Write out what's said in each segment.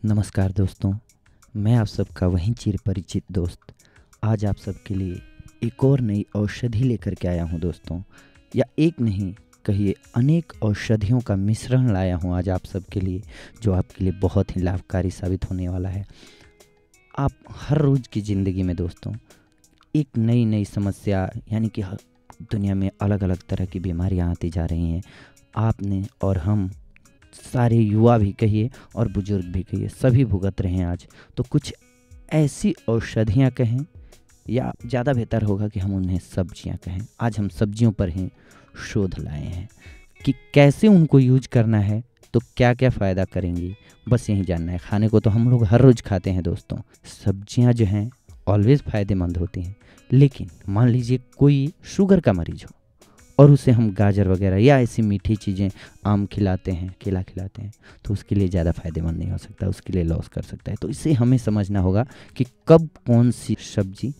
नमस्कार दोस्तों, मैं आप सबका वहीं चिर परिचित दोस्त आज आप सबके लिए एक और नई औषधि लेकर के आया हूं दोस्तों। या एक नहीं कहिए अनेक औषधियों का मिश्रण लाया हूं आज आप सबके लिए, जो आपके लिए बहुत ही लाभकारी साबित होने वाला है। आप हर रोज़ की ज़िंदगी में दोस्तों एक नई नई समस्या यानी कि दुनिया में अलग अलग तरह की बीमारियां आती जा रही हैं। आपने और हम सारे युवा भी कहिए और बुजुर्ग भी कहिए, सभी भुगत रहे हैं आज। तो कुछ ऐसी औषधियाँ कहें या ज़्यादा बेहतर होगा कि हम उन्हें सब्जियाँ कहें। आज हम सब्जियों पर ही शोध लाए हैं कि कैसे उनको यूज करना है, तो क्या क्या फ़ायदा करेंगी, बस यही जानना है। खाने को तो हम लोग हर रोज़ खाते हैं दोस्तों। सब्जियाँ जो हैं ऑलवेज़ फ़ायदेमंद होती हैं, लेकिन मान लीजिए कोई शुगर का मरीज़ हो और उसे हम गाजर वगैरह या ऐसी मीठी चीज़ें, आम खिलाते हैं, केला खिलाते हैं, तो उसके लिए ज़्यादा फ़ायदेमंद नहीं हो सकता, उसके लिए लॉस कर सकता है। तो इसे हमें समझना होगा कि कब कौन सी सब्जी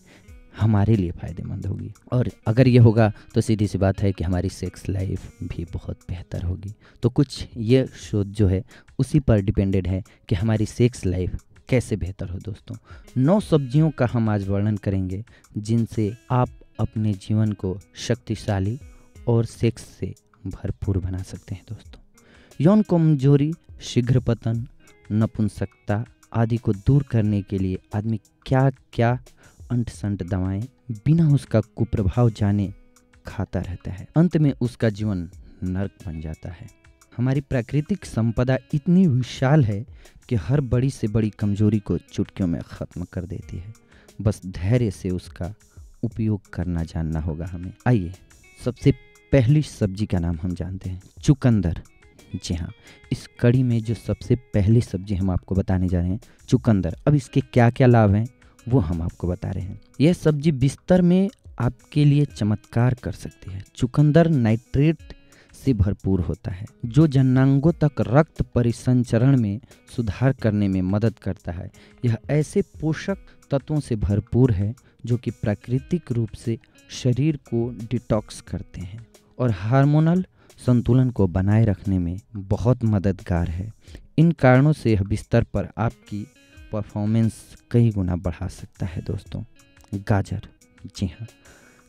हमारे लिए फ़ायदेमंद होगी, और अगर ये होगा तो सीधी सी बात है कि हमारी सेक्स लाइफ भी बहुत बेहतर होगी। तो कुछ ये शोध जो है उसी पर डिपेंडेड है कि हमारी सेक्स लाइफ कैसे बेहतर हो दोस्तों। 9 सब्जियों का हम आज वर्णन करेंगे जिनसे आप अपने जीवन को शक्तिशाली और सेक्स से भरपूर बना सकते हैं दोस्तों। यौन कमजोरी, शीघ्र पतन, नपुंसकता आदि को दूर करने के लिए आदमी क्या क्या अंट संट दवाएं बिना उसका कुप्रभाव जाने खाता रहता है। अंत में उसका जीवन नर्क बन जाता है। हमारी प्राकृतिक संपदा इतनी विशाल है कि हर बड़ी से बड़ी कमजोरी को चुटकियों में ख़त्म कर देती है। बस धैर्य से उसका उपयोग करना जानना होगा हमें। आइए सबसे पहली सब्जी का नाम हम जानते हैं, चुकंदर। जी हाँ, इस कड़ी में जो सबसे पहली सब्जी हम आपको बताने जा रहे हैं, चुकंदर। अब इसके क्या क्या लाभ हैं वो हम आपको बता रहे हैं। यह सब्जी बिस्तर में आपके लिए चमत्कार कर सकती है। चुकंदर नाइट्रेट से भरपूर होता है जो जननांगों तक रक्त परिसंचरण में सुधार करने में मदद करता है। यह ऐसे पोषक तत्वों से भरपूर है जो कि प्राकृतिक रूप से शरीर को डिटॉक्स करते हैं और हार्मोनल संतुलन को बनाए रखने में बहुत मददगार है। इन कारणों से यह बिस्तर पर आपकी परफॉर्मेंस कई गुना बढ़ा सकता है दोस्तों। गाजर। जी हाँ,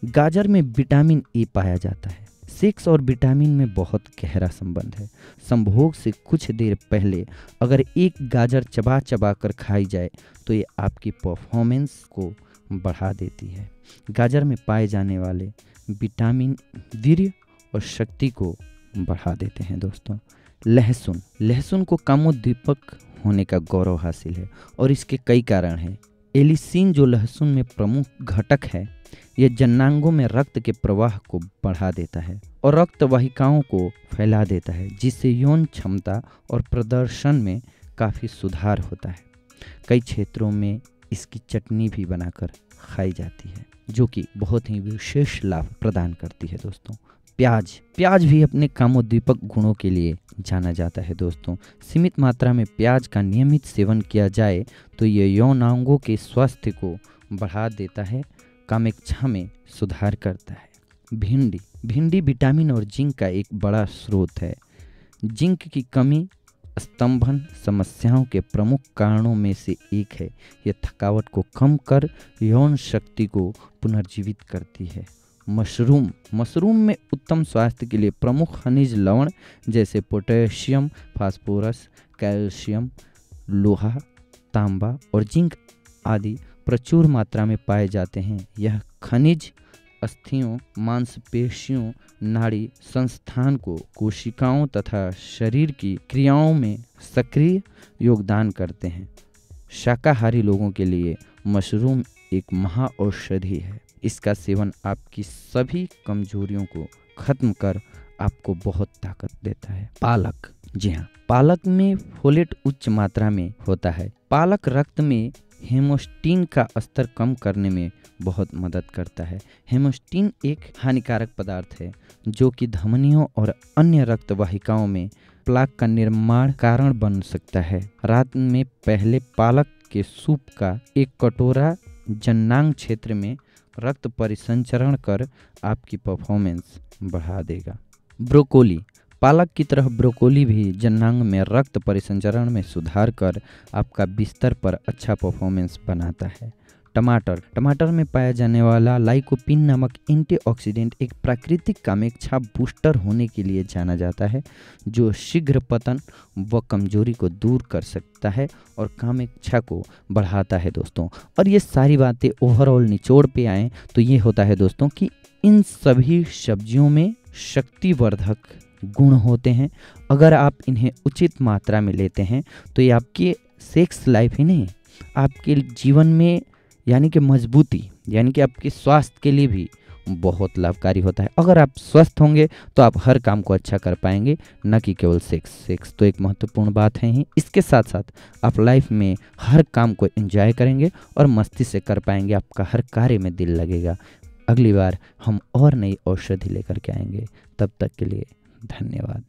गाजर में विटामिन ए पाया जाता है। सेक्स और विटामिन में बहुत गहरा संबंध है। संभोग से कुछ देर पहले अगर एक गाजर चबा चबा कर खाई जाए तो ये आपकी परफॉर्मेंस को बढ़ा देती है। गाजर में पाए जाने वाले विटामिन वीर्य और शक्ति को बढ़ा देते हैं दोस्तों। लहसुन। लहसुन को कामोद्दीपक होने का गौरव हासिल है और इसके कई कारण हैं। एलिसिन जो लहसुन में प्रमुख घटक है, यह जननांगों में रक्त के प्रवाह को बढ़ा देता है और रक्त वाहिकाओं को फैला देता है, जिससे यौन क्षमता और प्रदर्शन में काफ़ी सुधार होता है। कई क्षेत्रों में इसकी चटनी भी बनाकर खाई जाती है जो कि बहुत ही विशेष लाभ प्रदान करती है दोस्तों। प्याज। प्याज भी अपने कामोद्दीपक गुणों के लिए जाना जाता है दोस्तों। सीमित मात्रा में प्याज का नियमित सेवन किया जाए तो ये यौनांगों के स्वास्थ्य को बढ़ा देता है, कामेच्छा में सुधार करता है। भिंडी। भिंडी विटामिन और जिंक का एक बड़ा स्रोत है। जिंक की कमी स्तंभन समस्याओं के प्रमुख कारणों में से एक है। यह थकावट को कम कर यौन शक्ति को पुनर्जीवित करती है। मशरूम। मशरूम में उत्तम स्वास्थ्य के लिए प्रमुख खनिज लवण जैसे पोटेशियम, फास्फोरस, कैल्शियम, लोहा, तांबा और जिंक आदि प्रचुर मात्रा में पाए जाते हैं। यह खनिज अस्थियों, मांसपेशियों, नाड़ी संस्थान को, कोशिकाओं तथा शरीर की क्रियाओं में सक्रिय योगदान करते हैं। शाकाहारी लोगों के लिए मशरूम एक महाऔषधि है। इसका सेवन आपकी सभी कमजोरियों को खत्म कर आपको बहुत ताकत देता है। पालक। जी हाँ, पालक में फोलेट उच्च मात्रा में होता है। पालक रक्त में हेमोस्टीन का स्तर कम करने में बहुत मदद करता है। हेमोस्टीन एक हानिकारक पदार्थ है जो कि धमनियों और अन्य रक्त वाहिकाओं में प्लाक का निर्माण कारण बन सकता है। रात में पहले पालक के सूप का एक कटोरा जननांग क्षेत्र में रक्त परिसंचरण कर आपकी परफॉर्मेंस बढ़ा देगा। ब्रोकोली। पालक की तरह ब्रोकोली भी जननांग में रक्त परिसंचरण में सुधार कर आपका बिस्तर पर अच्छा परफॉर्मेंस बनाता है। टमाटर में पाया जाने वाला लाइकोपीन नामक एंटीऑक्सीडेंट एक प्राकृतिक कामेच्छा बूस्टर होने के लिए जाना जाता है, जो शीघ्र पतन व कमजोरी को दूर कर सकता है और कामेच्छा को बढ़ाता है दोस्तों। और ये सारी बातें ओवरऑल निचोड़ पे आएँ तो ये होता है दोस्तों कि इन सभी सब्जियों में शक्तिवर्धक गुण होते हैं। अगर आप इन्हें उचित मात्रा में लेते हैं तो ये आपके सेक्स लाइफ ही नहीं, आपके जीवन में यानी कि मजबूती, यानी कि आपके स्वास्थ्य के लिए भी बहुत लाभकारी होता है। अगर आप स्वस्थ होंगे तो आप हर काम को अच्छा कर पाएंगे, न कि केवल सेक्स तो एक महत्वपूर्ण बात है ही। इसके साथ साथ आप लाइफ में हर काम को एंजॉय करेंगे और मस्ती से कर पाएंगे, आपका हर कार्य में दिल लगेगा। अगली बार हम और नई औषधि लेकर के आएंगे, तब तक के लिए धन्यवाद।